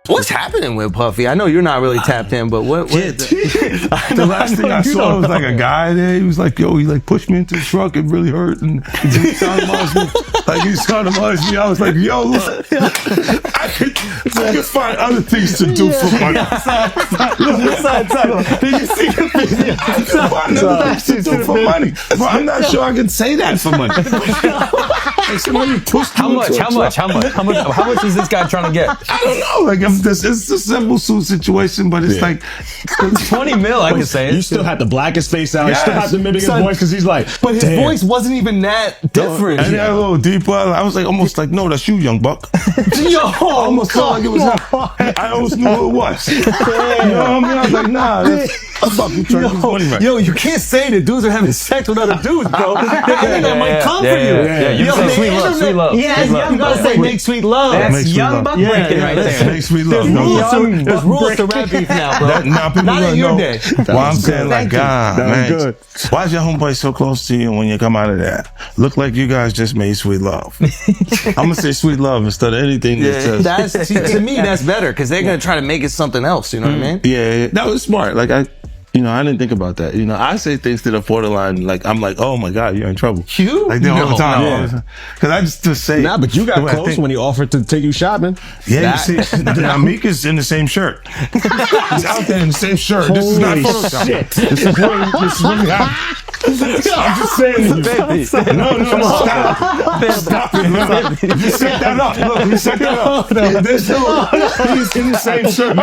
What's happening with Puffy? I know you're not really tapped in, but what the last thing I saw was like a guy there. He was like, yo, he like pushed me into the truck. It really hurt. And he sounded me. I was like, yo, look, I could find other things to do for money. Did you see the video? I could find other things to do for money. But I'm not sure I can say that for money. Like somebody pushed How much is this guy trying to get? I don't know. Like it's a simple suit situation, but it's like 20 mil. I can say it. You still had the blackest face out. You still have to mimic his voice because he's like, but his voice wasn't even that different. And a little deeper. I was like almost like, no, that's you, young buck. Yo, I almost felt like it was him. I almost knew who it was. You know what I mean? I was like, nah, that's fucking trying to use money right. Yo, you can't say that dudes are having sex with other dudes, bro. That might come for you. Yeah, you say sweet love, sweet love. Yeah, you gotta say make sweet love. That's young buck breaking right there. Make sweet love. There's rules to rap beef now, bro. Now people Not in your day. Well, I'm saying like, God, man, good. why is your homeboy so close to you when you come out of that? Look like you guys just made sweet love. I'm gonna say sweet love instead of anything that says. To me, that's better because they're gonna try to make it something else. You know what I mean? Yeah, that was smart. Like I didn't think about that. I say things to the borderline, like I'm like, oh my God, you're in trouble. You? Like all the time. Because I just say. Nah, but you got close when he offered to take you shopping. Yeah, you see, Meek is in the same shirt. He's out there in the same shirt. This is not Photoshop. This is really happening. I'm just saying to you. No, stop it. You set that up. Look, you set that up. He's in the same shirt.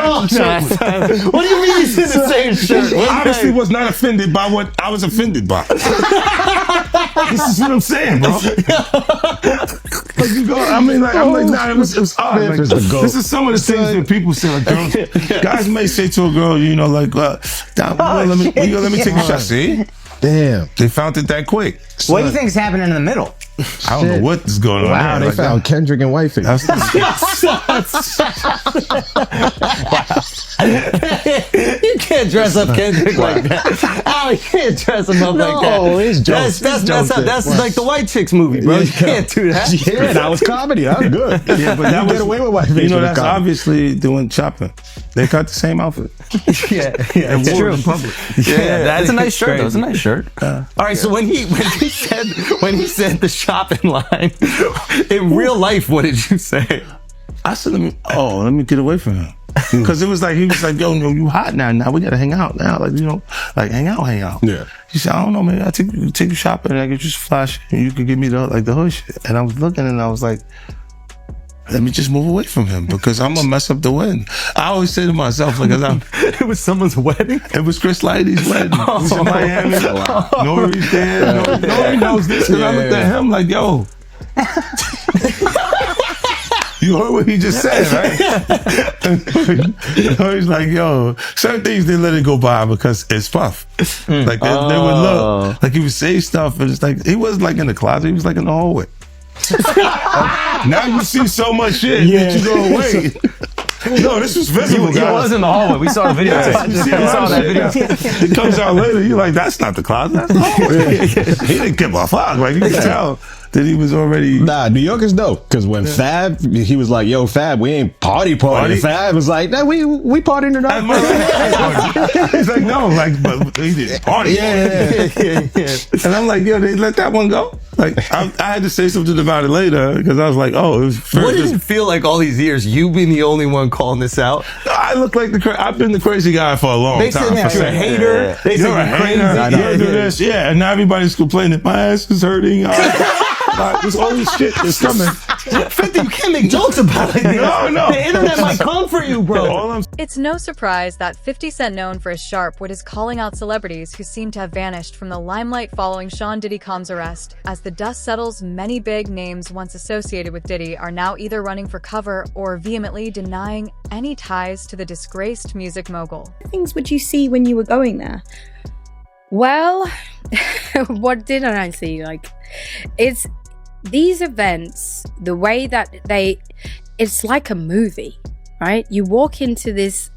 What do you mean he's in the same shirt? Obviously was not offended by what I was offended by. This is what I'm saying, bro. I'm like, nah, it was odd. Like, this is some of the things that people say. Like, girls, guys may say to a girl, like, let me take a shot. See? Damn. They found it that quick. What do you think's happening in the middle? I don't know what is going on. Wow, they found Kendrick and Whiteface. You can't dress up Kendrick like that. Oh, you can't dress him up like that. No, it's jokes. That's like the White Chicks movie, bro. You can't do that. Yeah, that was comedy. That was good. Yeah, but that get away with Whiteface. That's obviously doing shopping. They got the same outfit. Yeah, it's true. In public. Yeah, that's a nice shirt. That's a nice shirt. All right, so when he said the shopping line in real life, what did you say? I said, let me get away from him. Because he was like, yo, you hot now. Now we gotta hang out now. Like hang out. Yeah. He said, I don't know, maybe I take you shopping and I get you some flash and you could give me the hood shit. And I was looking and I was like, let me just move away from him because I'm gonna mess up the wedding. I always say to myself, like, it was someone's wedding? It was Chris Lighty's wedding. It was in Miami. Nori's there. Nori knows this because I looked at him like, yo. You heard what he just said, right? He's like, yo, certain things they let it go by because it's Puff. Like they would look, like he would say stuff, and it's like he wasn't like in the closet, he was like in the hallway. Now you see so much shit that you go, wait. No, this was visible. He was in the hallway. We saw the video. You saw that video. It comes out later. You're like, that's not the closet. That's the hallway. He didn't give a fuck. Like you can tell that he was already. Nah, New Yorkers know because when Fab, he was like, "Yo, Fab, we ain't party." Fab was like, "Nah, we partying tonight." He's like, no, but he didn't party. Yeah. And I'm like, yo, they let that one go. Like I had to say something about it later because I was like, oh, it was. What did it feel like all these years? You being the only one calling this out? I look like I've been the crazy guy for a long time. They said you're a hater. They said you're crazy. You do this, and now everybody's complaining. My ass is hurting. There's all this shit that's coming. 50, you can't make jokes about it. No. The internet might come for you, bro. It's no surprise that 50 Cent, known for his sharp wit, is calling out celebrities who seem to have vanished from the limelight following Sean Diddy Combs' arrest. As the dust settles, many big names once associated with Diddy are now either running for cover or vehemently denying any ties to the disgraced music mogul. Things would you see when you were going there? Well, what didn't I see? Like, it's these events, the way that it's like a movie, right? You walk into this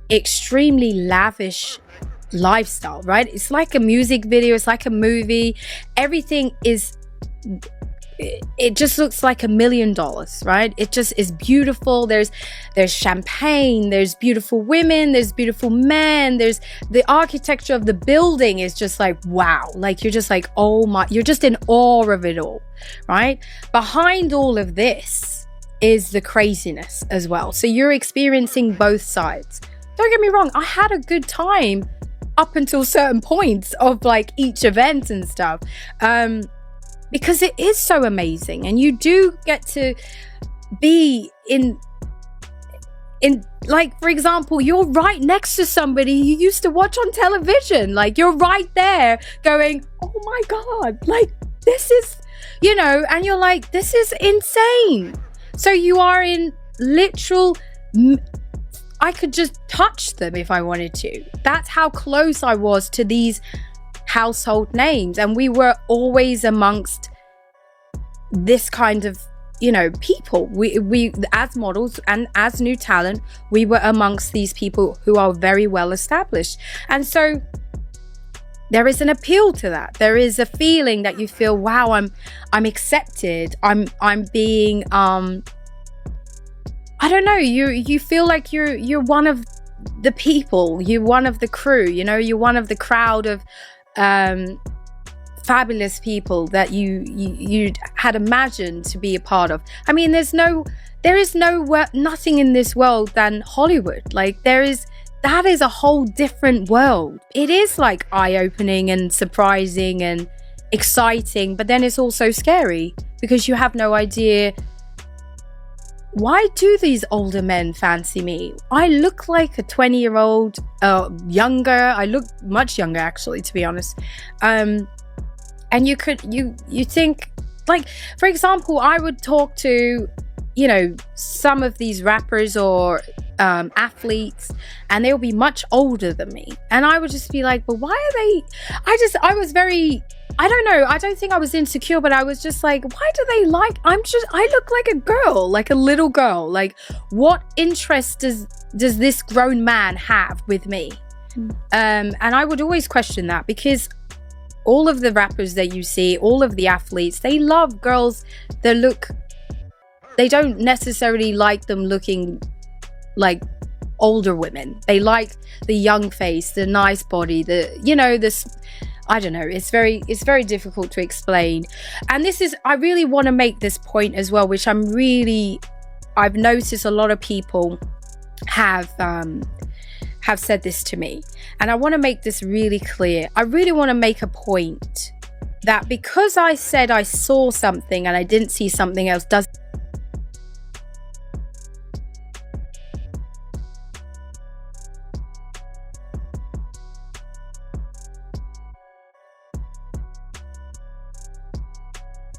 extremely lavish lifestyle, right? It's like a music video, it's like a movie. Everything is it just looks like $1 million, right? It just is beautiful. There's champagne, there's beautiful women, there's beautiful men, there's the architecture of the building is just like, wow. Like, you're just like, oh my, you're just in awe of it all, right? Behind all of this is the craziness as well. So you're experiencing both sides. Don't get me wrong, I had a good time up until certain points of like each event and stuff, because it is so amazing, and you do get to be in like, for example, you're right next to somebody you used to watch on television. Like, you're right there going, oh my God, like, this is, you know, and you're like, this is insane. So you are in literal, I could just touch them if I wanted to. That's how close I was to these household names. And we were always amongst this kind of, you know, people. We as models and as new talent, we were amongst these people who are very well established. And so there is an appeal to that. There is a feeling that you feel, wow, I'm accepted. I'm being I don't know, you feel like you're one of the people, you're one of the crew, you know, you're one of the crowd of fabulous people that you had imagined to be a part of. I mean, there is nothing in this world than Hollywood. Like, that is a whole different world. It is like eye-opening and surprising and exciting, but then it's also scary because you have no idea, why do these older men fancy me? I look like a 20-year-old, younger. I look much younger, actually, to be honest. And you think, like, for example, I would talk to, you know, some of these rappers or athletes, and they'll be much older than me. And I would just be like, but why are they, I was very, I don't know, I don't think I was insecure, but I was just like, why do they like, I look like a girl, like a little girl. Like, what interest does this grown man have with me? And I would always question that, because all of the rappers that you see, all of the athletes, they love girls that they don't necessarily like them looking like older women. They like the young face, the nice body, I don't know, it's very difficult to explain. And I really want to make this point as well, which I've noticed a lot of people have said this to me, and I want to make this really clear. I really want to make a point that because I said I saw something and I didn't see something else does.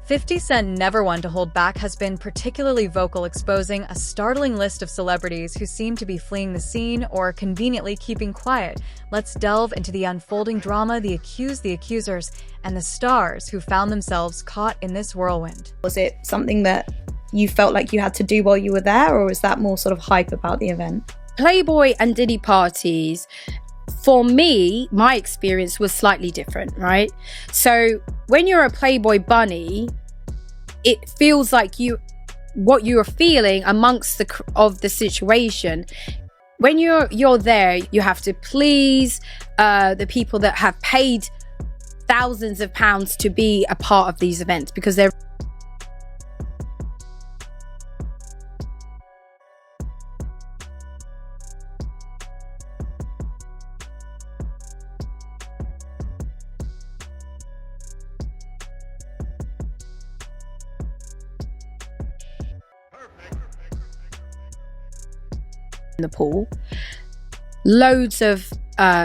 $50 Cent, never one to hold back, has been particularly vocal, exposing a startling list of celebrities who seem to be fleeing the scene or conveniently keeping quiet. Let's delve into the unfolding drama, the accused, the accusers, and the stars who found themselves caught in this whirlwind. Was it something that you felt like you had to do while you were there, or was that more sort of hype about the event? Playboy and Diddy parties, for me, my experience was slightly different, right? So when you're a Playboy bunny, it feels like what you're feeling amongst the situation. When you're there, you have to please the people that have paid thousands of pounds to be a part of these events, because they're in the pool, loads of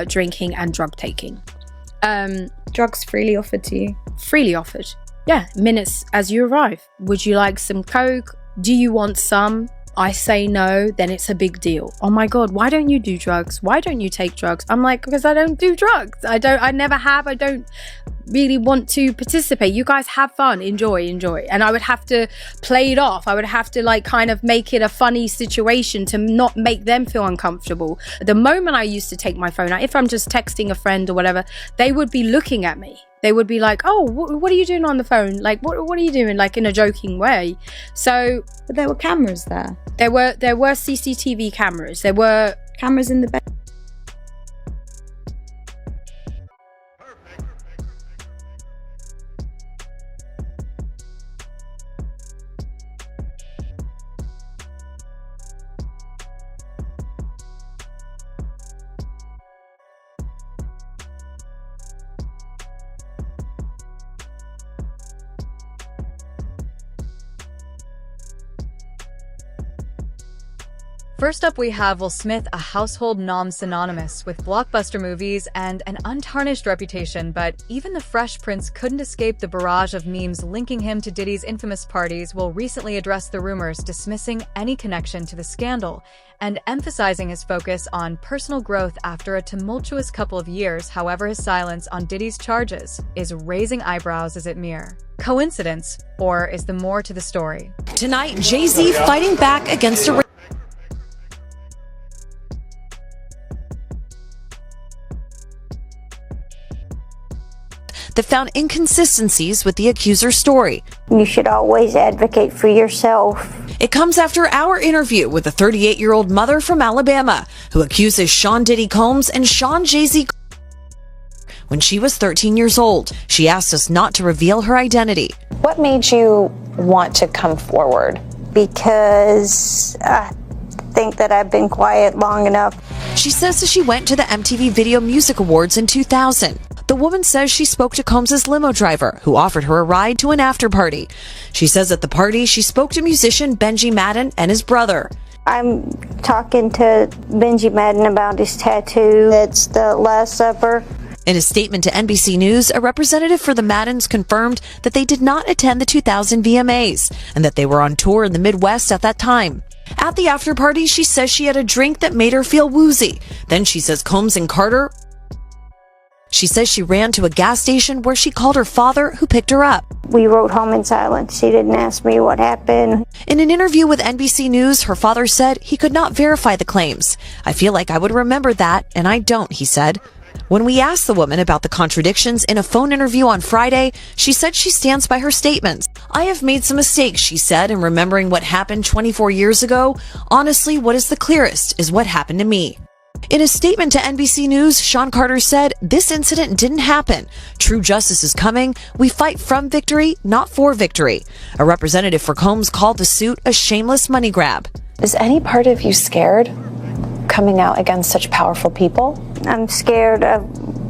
drinking and drug taking. Drugs freely offered to you? Freely offered. Yeah, minutes as you arrive. Would you like some coke? Do you want some? I say no, then it's a big deal. Oh my God, why don't you do drugs? Why don't you take drugs? I'm like, because I don't do drugs. I never have. I don't really want to participate. You guys have fun, enjoy. And I would have to play it off. I would have to like kind of make it a funny situation to not make them feel uncomfortable. The moment I used to take my phone out, if I'm just texting a friend or whatever, they would be looking at me they would be like, "Oh, what are you doing on the phone? Like, what are you doing?" Like in a joking way. So, but there were cameras there. There were CCTV cameras. There were cameras in the bed. First up, we have Will Smith, a household nom synonymous with blockbuster movies and an untarnished reputation, but even the Fresh Prince couldn't escape the barrage of memes linking him to Diddy's infamous parties. Will recently addressed the rumors, dismissing any connection to the scandal and emphasizing his focus on personal growth after a tumultuous couple of years. However, his silence on Diddy's charges is raising eyebrows. Is it mere coincidence, or is there more to the story? Tonight, Jay-Z fighting back against a that found inconsistencies with the accuser's story. You should always advocate for yourself. It comes after our interview with a 38-year-old mother from Alabama who accuses Sean Diddy Combs and Sean Jay-Z when she was 13 years old. She asked us not to reveal her identity. What made you want to come forward? Because I think that I've been quiet long enough. She says that she went to the MTV Video Music Awards in 2000. The woman says she spoke to Combs' limo driver, who offered her a ride to an after party. She says at the party, she spoke to musician Benji Madden and his brother. I'm talking to Benji Madden about his tattoo. It's the Last Supper. In a statement to NBC News, a representative for the Maddens confirmed that they did not attend the 2000 VMAs and that they were on tour in the Midwest at that time. At the after party, she says she had a drink that made her feel woozy. Then she says Combs and Carter. She says she ran to a gas station where she called her father, who picked her up. We rode home in silence. She didn't ask me what happened. In an interview with NBC News, her father said he could not verify the claims. I feel like I would remember that, and I don't, he said. When we asked the woman about the contradictions in a phone interview on Friday, she said she stands by her statements. I have made some mistakes, she said, in remembering what happened 24 years ago. Honestly, what is the clearest is what happened to me. In a statement to NBC News, Sean Carter said, "This incident didn't happen. True justice is coming. We fight from victory, not for victory." A representative for Combs called the suit a shameless money grab. Is any part of you scared coming out against such powerful people? I'm scared of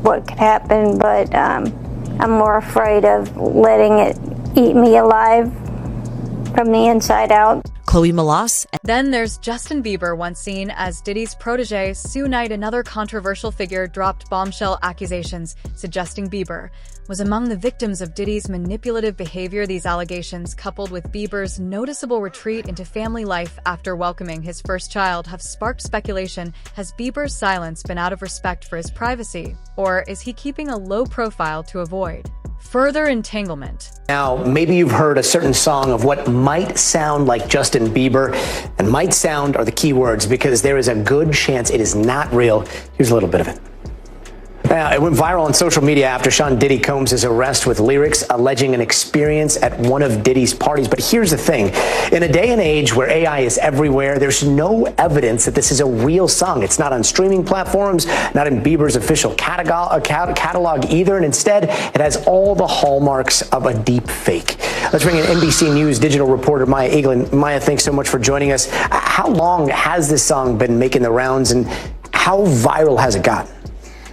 what could happen, but I'm more afraid of letting it eat me alive from the inside out. Chloe Malas. Then there's Justin Bieber, once seen as Diddy's protege. Sue Knight, another controversial figure, dropped bombshell accusations suggesting Bieber was among the victims of Diddy's manipulative behavior. These allegations, coupled with Bieber's noticeable retreat into family life after welcoming his first child, have sparked speculation. Has Bieber's silence been out of respect for his privacy, or is he keeping a low profile to avoid further entanglement? Now, maybe you've heard a certain song of what might sound like Justin Bieber, and might sound are the key words, because there is a good chance it is not real. Here's a little bit of it. Now, it went viral on social media after Sean Diddy Combs' arrest with lyrics alleging an experience at one of Diddy's parties. But here's the thing. In a day and age where AI is everywhere, there's no evidence that this is a real song. It's not on streaming platforms, not in Bieber's official catalog either. And instead, it has all the hallmarks of a deep fake. Let's bring in NBC News digital reporter Maya Eaglin. Maya, thanks so much for joining us. How long has this song been making the rounds, and how viral has it gotten?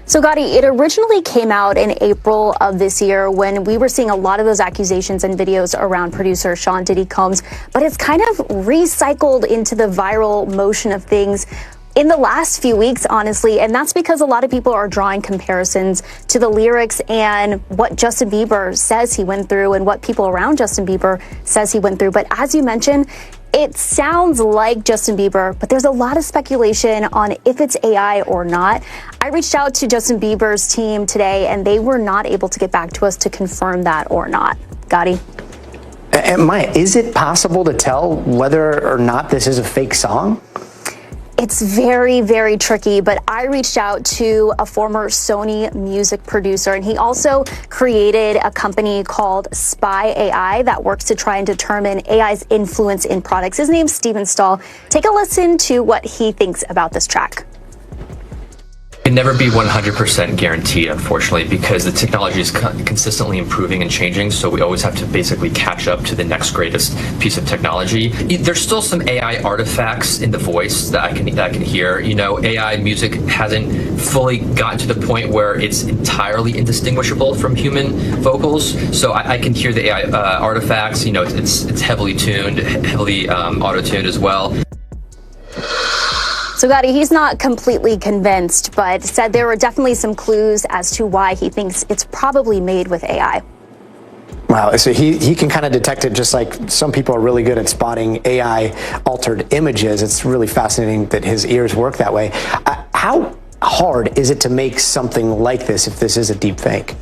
So, Gotti, it originally came out in April of this year when we were seeing a lot of those accusations and videos around producer Sean Diddy Combs, but it's kind of recycled into the viral motion of things in the last few weeks, honestly, and that's because a lot of people are drawing comparisons to the lyrics and what Justin Bieber says he went through and what people around Justin Bieber says he went through. But as you mentioned, it sounds like Justin Bieber, but there's a lot of speculation on if it's AI or not. I reached out to Justin Bieber's team today, and they were not able to get back to us to confirm that or not. Gotti? And Maya, is it possible to tell whether or not this is a fake song? It's very, very tricky, but I reached out to a former Sony music producer, and he also created a company called Spy AI that works to try and determine AI's influence in products. His name's Steven Stahl. Take a listen to what he thinks about this track. It can never be 100% guaranteed, unfortunately, because the technology is consistently improving and changing, so we always have to basically catch up to the next greatest piece of technology. There's still some AI artifacts in the voice that I can hear. You know, AI music hasn't fully gotten to the point where it's entirely indistinguishable from human vocals, so I can hear the AI artifacts. You know, it's heavily tuned, heavily auto-tuned as well. So Gotti, he's not completely convinced, but said there were definitely some clues as to why he thinks it's probably made with AI. Wow, so he can kind of detect it just like some people are really good at spotting AI altered images. It's really fascinating that his ears work that way. How hard is it to make something like this if this is a deep fake?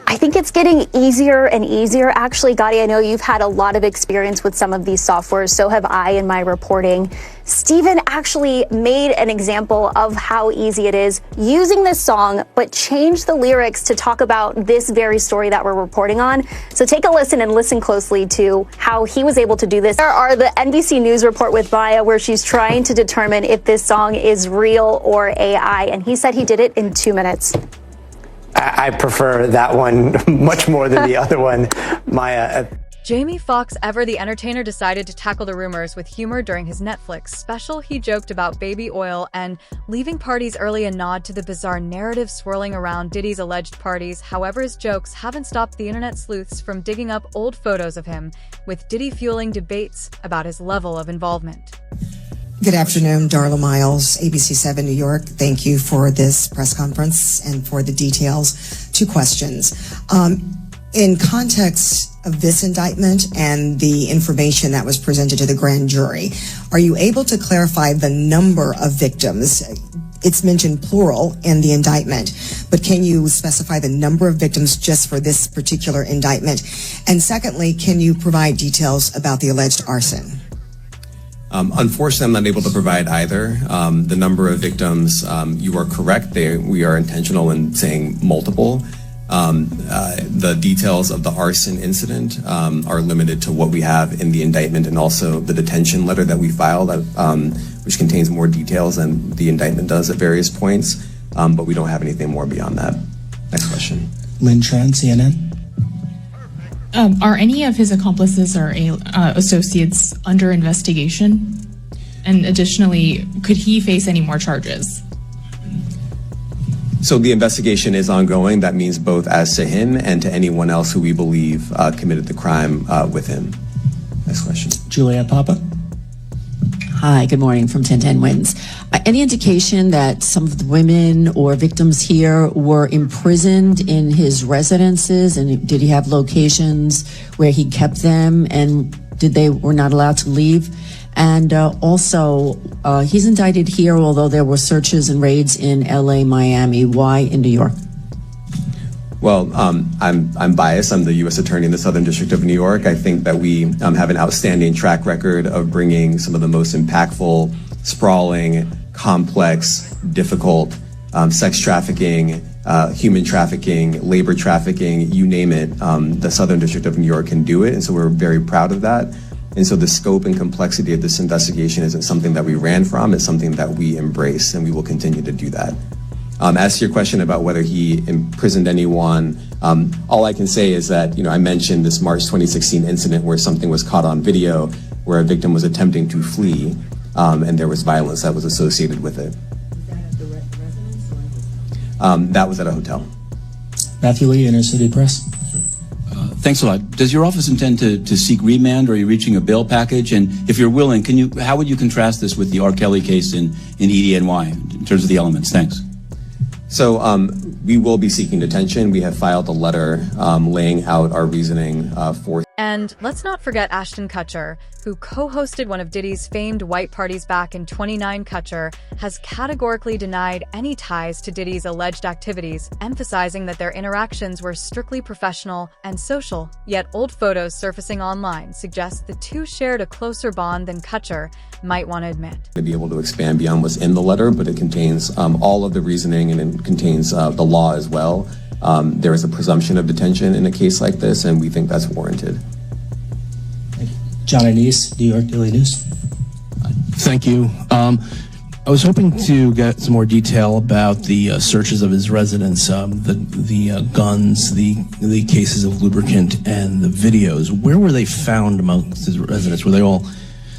I think it's getting easier and easier. Actually, Gotti, I know you've had a lot of experience with some of these softwares. So have I in my reporting. Steven actually made an example of how easy it is using this song, but changed the lyrics to talk about this very story that we're reporting on. So take a listen and listen closely to how he was able to do this. There are the NBC News report with Maya, where she's trying to determine if this song is real or AI. And he said he did it in 2 minutes. I prefer that one much more than the other one, Maya. Jamie Foxx, ever the entertainer, decided to tackle the rumors with humor during his Netflix special. He joked about baby oil and leaving parties early, a nod to the bizarre narrative swirling around Diddy's alleged parties. However, his jokes haven't stopped the internet sleuths from digging up old photos of him, with Diddy fueling debates about his level of involvement. Good afternoon, Darla Miles, ABC7 New York. Thank you for this press conference and for the details. 2 questions. In context of this indictment and the information that was presented to the grand jury, are you able to clarify the number of victims? It's mentioned plural in the indictment, but can you specify the number of victims just for this particular indictment? And secondly, can you provide details about the alleged arson? Unfortunately, I'm not able to provide either. The number of victims, you are correct. We are intentional in saying multiple. The details of the arson incident are limited to what we have in the indictment and also the detention letter that we filed, which contains more details than the indictment does at various points. But we don't have anything more beyond that. Next question. Lynn Tran, CNN. Are any of his accomplices or associates under investigation? And additionally, could he face any more charges? So the investigation is ongoing. That means both as to him and to anyone else who we believe committed the crime with him. Next question. Juliet Papa. Hi, good morning from 1010 Wins. Any indication that some of the women or victims here were imprisoned in his residences, and did he have locations where he kept them, and they were not allowed to leave? And also, he's indicted here, although there were searches and raids in LA, Miami. Why in New York? Well, I'm biased. I'm the U.S. Attorney in the Southern District of New York. I think that we have an outstanding track record of bringing some of the most impactful, sprawling, complex, difficult sex trafficking, human trafficking, labor trafficking, you name it. The Southern District of New York can do it, and so we're very proud of that. And so the scope and complexity of this investigation isn't something that we ran from. It's something that we embrace, and we will continue to do that. As to your question about whether he imprisoned anyone, all I can say is that, I mentioned this March 2016 incident where something was caught on video where a victim was attempting to flee, and there was violence that was associated with it. That was at a hotel. Matthew Lee, Inner City Press. Thanks a lot. Does your office intend to seek remand, or are you reaching a bail package? And if you're willing, how would you contrast this with the R. Kelly case in EDNY in terms of the elements? Thanks. So we will be seeking detention. We have filed a letter laying out our reasoning for. And And let's not forget Ashton Kutcher, who co-hosted one of Diddy's famed white parties back in 2009. Kutcher has categorically denied any ties to Diddy's alleged activities, emphasizing that their interactions were strictly professional and social. Yet old photos surfacing online suggest the two shared a closer bond than Kutcher might want to admit. To be able to expand beyond what's in the letter, but it contains all of the reasoning, and it contains the law as well. There is a presumption of detention in a case like this, and we think that's warranted. John Anise, New York Daily News. Thank you. I was hoping to get some more detail about the searches of his residence, the guns, the cases of lubricant, and the videos. Where were they found amongst his residence? Were they all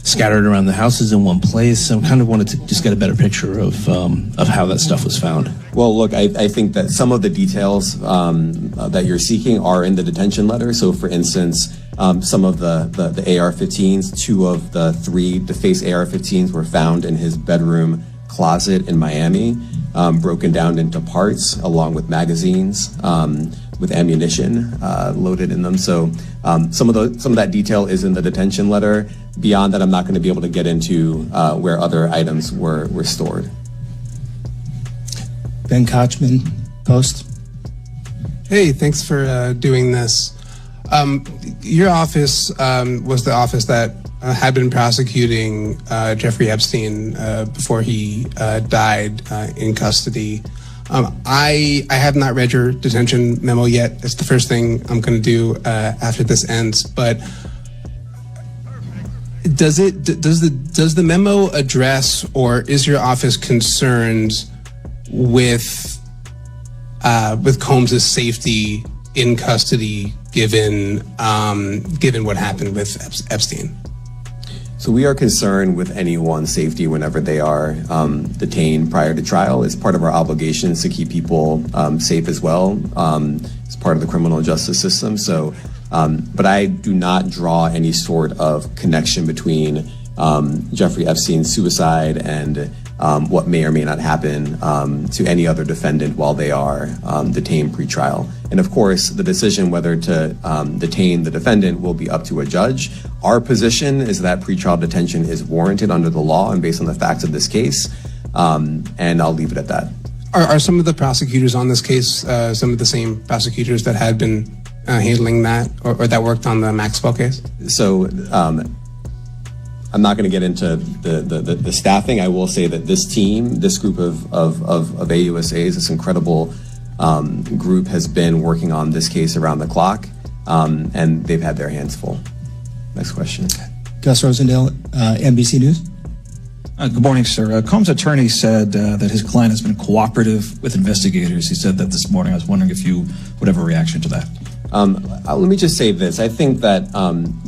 scattered around the houses in one place? I kind of wanted to just get a better picture of how that stuff was found. Well, look, I think that some of the details that you're seeking are in the detention letter. So, for instance, some of the AR-15s, 2 of the 3 defaced AR-15s were found in his bedroom closet in Miami, broken down into parts along with magazines with ammunition loaded in them. So some of that detail is in the detention letter. Beyond that, I'm not going to be able to get into where other items were stored. Ben Kochman, Post. Hey, thanks for doing this. Your office was the office that had been prosecuting Jeffrey Epstein before he died in custody. I have not read your detention memo yet. It's the first thing I'm going to do after this ends. But does the memo address, or is your office concerned with Combs' safety in custody, given what happened with Epstein? So we are concerned with anyone's safety whenever they are detained prior to trial. It's part of our obligations to keep people safe as well. It's part of the criminal justice system. So, but I do not draw any sort of connection between Jeffrey Epstein's suicide and what may or may not happen to any other defendant while they are detained pre-trial. And of course, the decision whether to detain the defendant will be up to a judge. Our position is that pre-trial detention is warranted under the law and based on the facts of this case, and I'll leave it at that. Are some of the prosecutors on this case some of the same prosecutors that had been handling that, or that worked on the Maxwell case? So I'm not going to get into the staffing. I will say that this team, this group of AUSAs, this incredible group has been working on this case around the clock, and they've had their hands full. Next question. Gus Rosendale, NBC News. Good morning, sir. Combs' attorney said that his client has been cooperative with investigators. He said that this morning. I was wondering if you would have a reaction to that. Let me just say this. I think that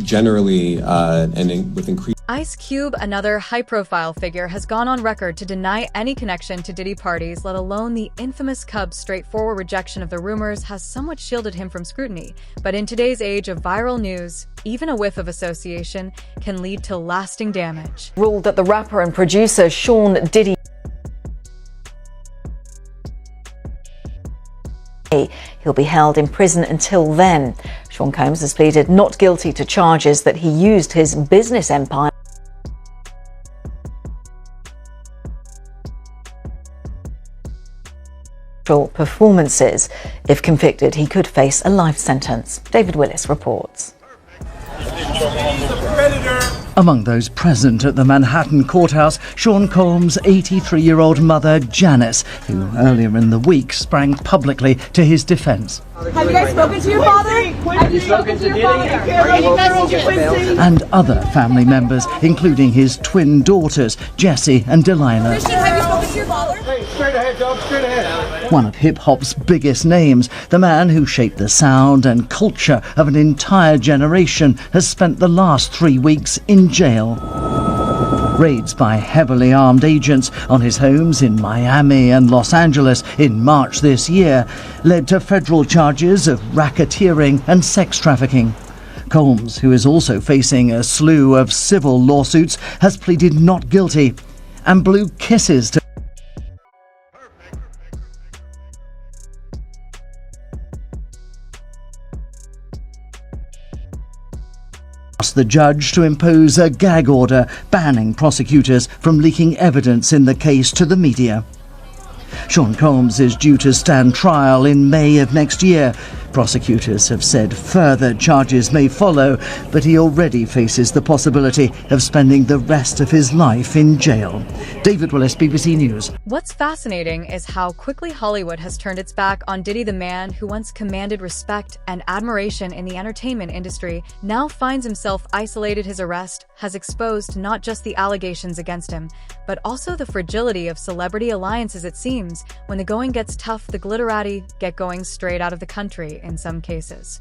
generally, with increased Ice Cube, another high-profile figure, has gone on record to deny any connection to Diddy parties, let alone the infamous Cubs' straightforward rejection of the rumors has somewhat shielded him from scrutiny. But in today's age of viral news, even a whiff of association can lead to lasting damage. Ruled that the rapper and producer Sean Diddy he'll be held in prison until then. Sean Combs has pleaded not guilty to charges that he used his business empire performances. If convicted, he could face a life sentence. David Willis reports. Among those present at the Manhattan courthouse, Sean Combs' 83-year-old mother, Janice, who earlier in the week sprang publicly to his defense. Have you guys spoken to your father? Have you spoken to your father? And other family members, including his twin daughters, Jessie and Delilah. Christian, have you spoken to your father? Hey, straight ahead, dog, straight ahead. One of hip-hop's biggest names, the man who shaped the sound and culture of an entire generation, has spent the last 3 weeks in jail. Raids by heavily armed agents on his homes in Miami and Los Angeles in March this year led to federal charges of racketeering and sex trafficking. Combs, who is also facing a slew of civil lawsuits, has pleaded not guilty and blew kisses to the judge to impose a gag order banning prosecutors from leaking evidence in the case to the media. Sean Combs is due to stand trial in May of next year. Prosecutors have said further charges may follow, but he already faces the possibility of spending the rest of his life in jail. David Willis, BBC News. What's fascinating is how quickly Hollywood has turned its back on Diddy, the man who once commanded respect and admiration in the entertainment industry, now finds himself isolated. His arrest has exposed not just the allegations against him, but also the fragility of celebrity alliances. It seems when the going gets tough, the glitterati get going straight out of the country in some cases.